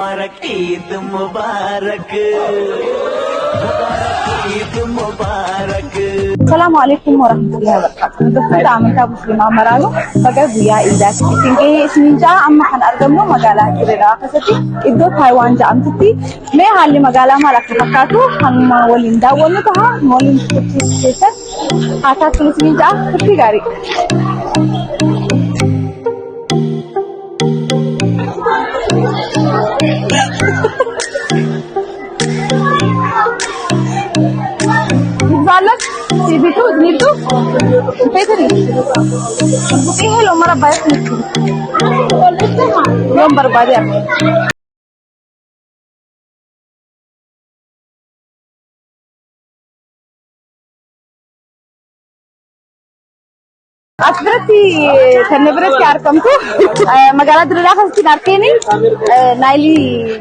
Mubarak ईद Mubarak ईद Mubarak السلام عليكم ورحمة الله وبركاته. دكتور عامل كابو سليما مرالو بقى ويا إيداك سنجي سنجا أما حن أرجمنا مجالا كبيرة قصتي إدو تايوان جامتي ما حالي مجالا ما لك فكاتو حن ما وليندا ولنتها مولين كتير هاتا كل سنجا كتير غاري Zalat, si Bitu, Nitu, Petri. Buti hello, mara bayar nitu. Nomor bayar. Asberti, terneberat kar kamu. Magala dulu kan si narkeni, Naili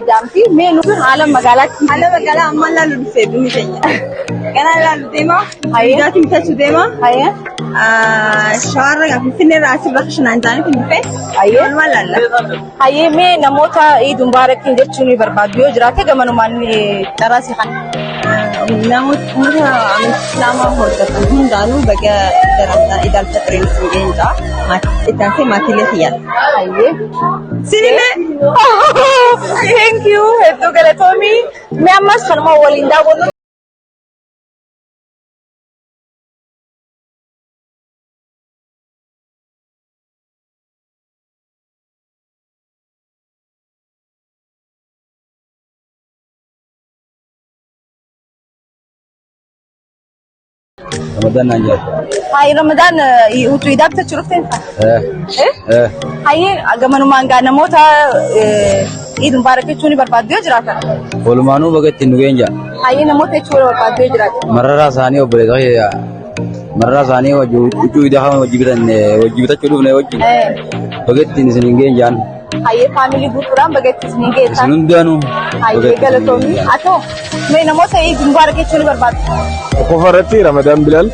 jamti. Menu alam magala amma lalu sebumi kayaknya. Karena lalu tema, ayah kita sudah mah, ayah. Syara yang sini rasa berkesan anjani pun ayah. Malah. Ayah me namota Eid Mubarak ini cuni berbadu. Jeraknya gamanu mani terasi kan. Namun mereka selama hotel pun dalu bagi terasa idal fitrin sehingga itu mati lesiat. Ayah. Sini me. Thank you. Itu kalau Tommy, me amas kalau walinda bono. رمضان نانجا هاي رمضان وتويدات تشرفتين ايه هاي اجمنو مانغا نموتا عيد مبارك تشوني برباديو جراتا ولمانو بغت نوينجا هاي نموتا تشوني برباديو جراتا مرة ثاني وبرغايا مرة ثاني وجويدها وجيبتا تشوني وجي بغت نسنينجان هاي فاميلي بوتورام بغت نسنينجان سنندانو هاي غلطومي اتو مي نموتا عيد مبارك تشوني برباديو كفرتي رمضان بلال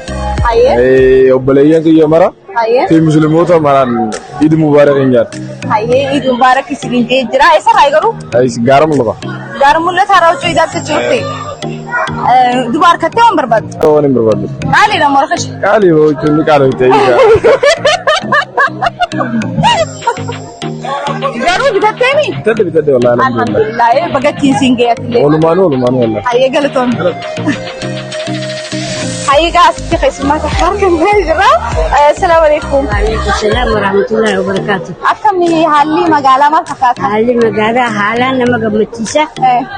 اي وبليان كي يمرا في مسلموت مران عيد مبارك انجات هاي عيد مبارك سيرينجي جرا ايسا هاي غرو اي غارم لبا ثارو چويدات تشوتي دوبار كته عمر برباد قالي لا مرخش قالي هو كل قالو تي غارو بتتمي تدي والله الحمد لله بغتي سينجي اتلي ولمانو والله هاي غلطون هاي قاس تخيسما تخبرك الهجرة السلام عليكم وعليكم السلام ورحمة الله وبركاته أكمل حالي مقالة ما فكرت حالي مقالة حالا نما قمتيسة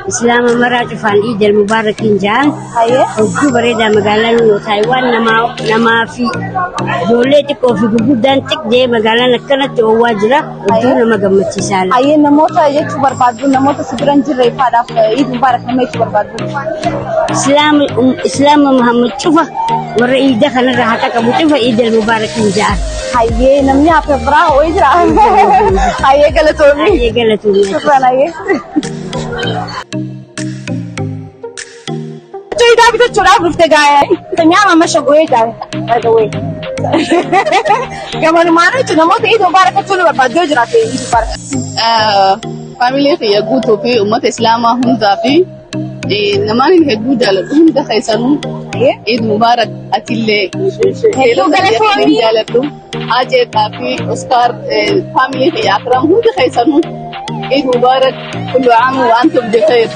إسلام مرات فان عيد المبارك إنجان هاي وكو بريدة مقالة نو تايوان نما في دولتك وفي قبودان تك دي مقالة نكنت وواجرة ودو نما قمتيسة هاي نموتا يجو بربادو نموتا سبرنجي ريفادا عيد مبارك نما يجو بربادو إسلام محمد شوفه مرة عيد خلنا راحتك أبوتي عيد المبارك إنجان هاي نمني أفبرا ويجرا هاي غلطومي شكرا هاي إذا بدك تشرب رفتقاي تنيا ما شغوي جاي by the way كمان ما نيجي نموت عيد مبارك تقول بربادو جراتي عيد مبارك family ya guto fi ummat islama hunda fi namanin heddu dalatu hunda khaysanu Eid Mubarak atille heddu galatoni dalatu aje kafi Oscar family ya akram hunda khaysanu Eid Mubarak kullu aam wa antum bi khair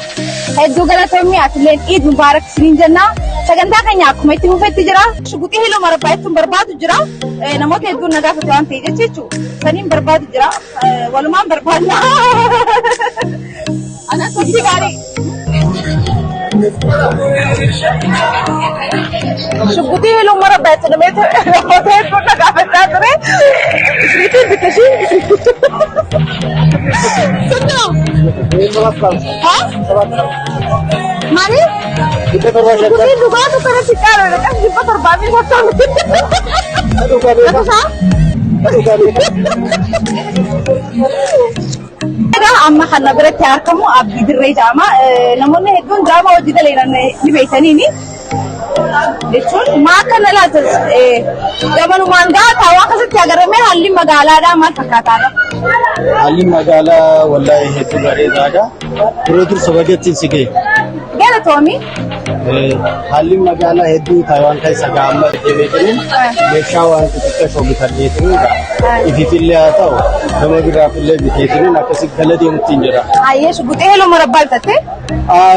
heddu galatoni atille Eid Mubarak srinjana saganda kanya kuma timu fetti jira shuguti helo mara paitum barbadu jira namote heddu naga fatan teje chechu sanin barbadu jira waluman barbadu ana sisi gari shuguti helo mara paitum namote heddu naga fatan tere isriti bikashi sunno ha mani Kundi juga tu kena sikar, kan jumpa terbami hotel. Kata sah? Ada amma karena berarti kamu abdi dirai jama, namun itu drama wajib lena ni besan ini. Itu makan lah tu. Zaman mangga tawa kasih tiaga remeh halli magala ada mat kakak علي مقالة والله هتو غري دادا برودر سبجت سيجي قال تومي علي مقالة هدو تايوان كاي سجامة جبتين بيشاوان تتكشف بتربيتين إذا في اللي هتاو لما بيرا في اللي بتيجين ناقص كلادي متينجرا أيه شو بتقول له مربال تته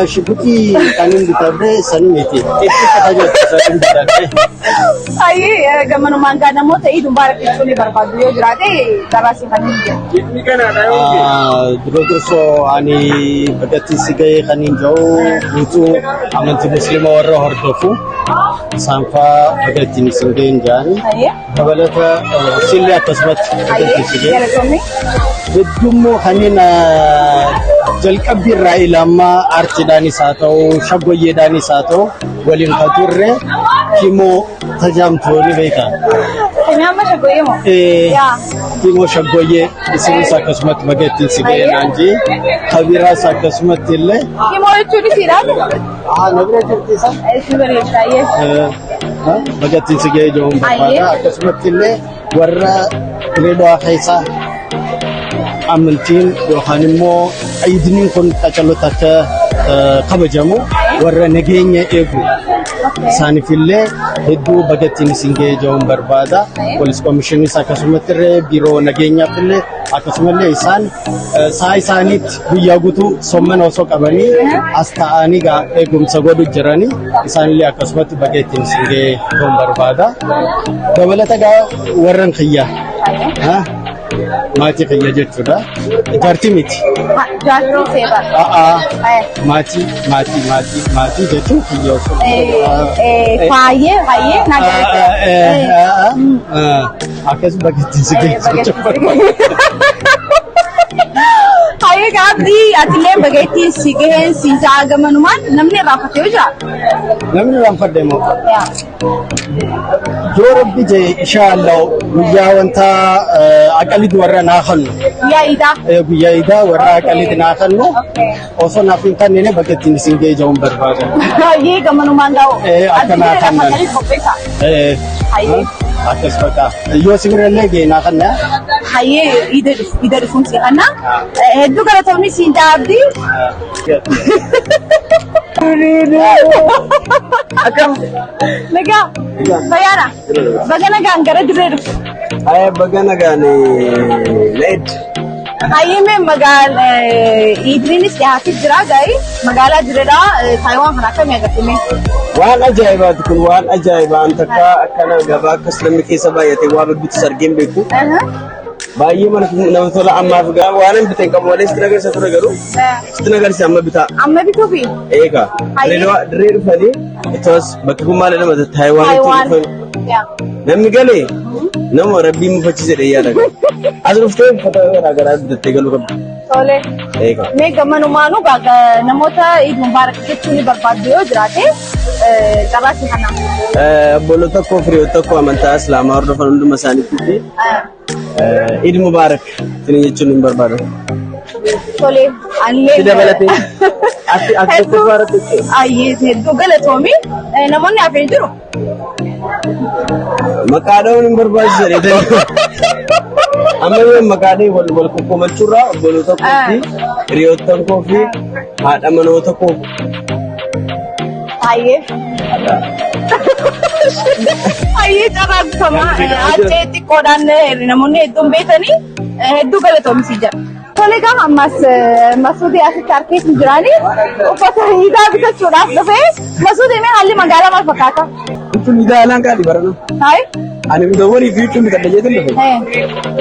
شبكي كانوا بتابع سنميتي إيش كتاجو سنميتي أيه كمان ما كان موت عيد مبارك يسولي بربادو يجرادي تراسي خنيجة برودر سو أني بقتي سيجي خنين جو itu amanti muslim warra hordofu sanfa bagatti nisingen jani kabalata silli akasmat bagatti sige bedummo khanina jalqabi railama artidani sato shagoye dani sato walin qaturre kimo tajamtoni beka Kenapa shagoye mo kimo shagoye isini sakasmat bagatti sige nanji khabira sakasmat ille kimo churi sirad نبرة جرتيسا ऐसी बड़ी चाहिए بقتين سجى جون بقى قسمت اللي ورا ليلو خيسا أمنتين يوحنمو أيدين كن تجلو تجا خبجمو ورا نجيني إيجو ساني في اللي هدو بقتين سجى جون بربادا بوليس كوميشني ساكسمت الري بيرو نجيني في اللي أكسمت اللي إنسان ساي سانيت بيجوتو سومن أوسو كباني أستاني غا إيجوم سغودو جراني إنسان اللي أكسمت بقتين سجى جون بربادا دولة تجا ورن خيا ها ماتي خيا جتودا جارتي جاتو سيبا ماتي جتو خيا فايه ناجرته أكس بقتين سجى Aye gabdi atile bagati sigen sizaga manuman namne rafate hoja namni ranfadde mo ya jo rabbi je inshallah guyya wanta aqalid warra na khallu ya ida guyya ida warra aqalid na khallu oso na fin kan ne bagatin singe jawon barbada ye ga manuman dawo akana kan aye akas baka yo sigrelle ge na khanna haye idar funsi ana heddu kala tawni sinda abdi akam naga bayara bagana gangara diredu ay bagana gane late haye me magal idrinis ya hafid jira gai magala direda taiwan hanaka me gatime waan ajaa'ibaati kun waan ajaa'ibaa anta akkana gabaa akkas namni keessa baay'ate waa bibbitu sargeen beeku baay'ee mana nama tola ammaaf gaa waan hin biteen qabu malee sitti agarsiisa ture garuu sitti agarsiisa amma bituu fi eegaa dirree dhufanii itos bakki kun maal jedhama Taayiwaan namni galee nama rabbiin mufachiise dheeyyaa dhaga as dhuftee uffata garaagaraa bittattee galuu qabdi. Tole. Mee gammanumaanu namoota Eid Mubaarak jechuun barbaaddu yoo jiraate qabaasi kana. Obboloota koo firiyoota koo amantaa Islaamaa hordofan hunduma isaaniitti Eid Mubaarak isin jechuun hin barbaadu. Tole. Allee. Si dabalatee. Ati Mubaarak jechuudha. Ayyee hedduu galatoomi. Namoonni hafee jiru. Maqaadhaan hin barbaachisan amma yoo maqaadhaan wal kokkomachuurraa obboloota koo fi hiriyoottan koo fi haadha manoota koo. Ayyee. Ayyee carraaqfama achee xiqqoodhaan namoonni hedduun beekanii hedduu galatoomsii jira. Tole gama ammas Masuudii asitti harkeetti jiranii uffata hiikaa bitachuudhaaf dhufee Masuudii mee haalli magaalaa maal fakkaata? Huccuun hiikaa haalaan gaadhi barana. Hayi? Ani midhaawwanii fi huccuun kan dhajeetin dhufe.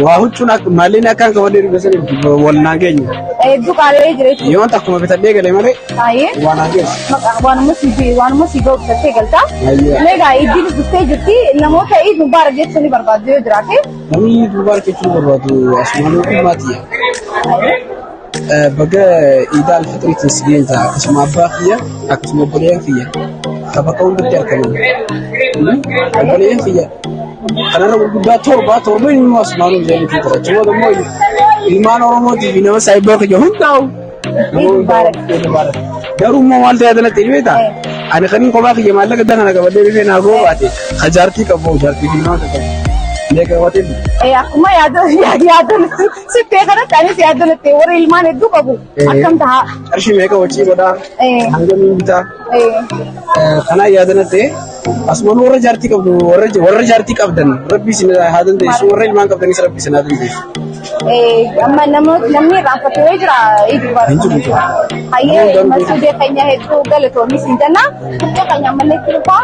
Waa huccuun maalleen akkaan qabadee dhufe wal naa keenya. Hedduu qaala'ee jireetu. Yoo ta'u akkuma bitadhee galee malee. Hayi? Waa naa keessa. Waanuma si ga'u bitattee galtaa. Meegaa iddiin dhuftee jirti namoota Eid Mubaarak jechuun barbaaddu yoo jiraate. Namni Eid Mubaarak jechuun barbaadu asumaan hukumaati. Baga Eid al-Fitriitiin si geenye akkasuma abbaa kiyya akkasuma obboleeyyan kiyya bakka hundatti argaman. Obboleeyyan kiyya kanarra gurguddaa torba inni asumaan hojjetu tura. Cuma immoo ilmaan Oromootii fi nama saayiboo kiyya hundaa'u. Garuu immoo maal ta'e adana ta'e beektaa? Ani kan kophaa kiyya maallaqa dana qabadhee dhufee naa goobaate jaartii qabu jaartii fi nama qabu. Meeqa hotel? Akkuma yaadon sittee kanatti anis yaadonatti warri ilmaan hedduu qabu akkam ta'a. Qarshii meeqa hojii godhaa? Hangamiin bitaa? Kanaa yaadanatti asumaan warra jaartii qabdu warra jaartii qabdan rabbi isin haa dandeessu warra ilmaan qabdanis rabbi isin haa dandeessu. Amma namni irraanfatee jira iddoo hayyee masuudee keenya hedduu galatoomis hin jenna. Keenya ammallee itti dhufaa.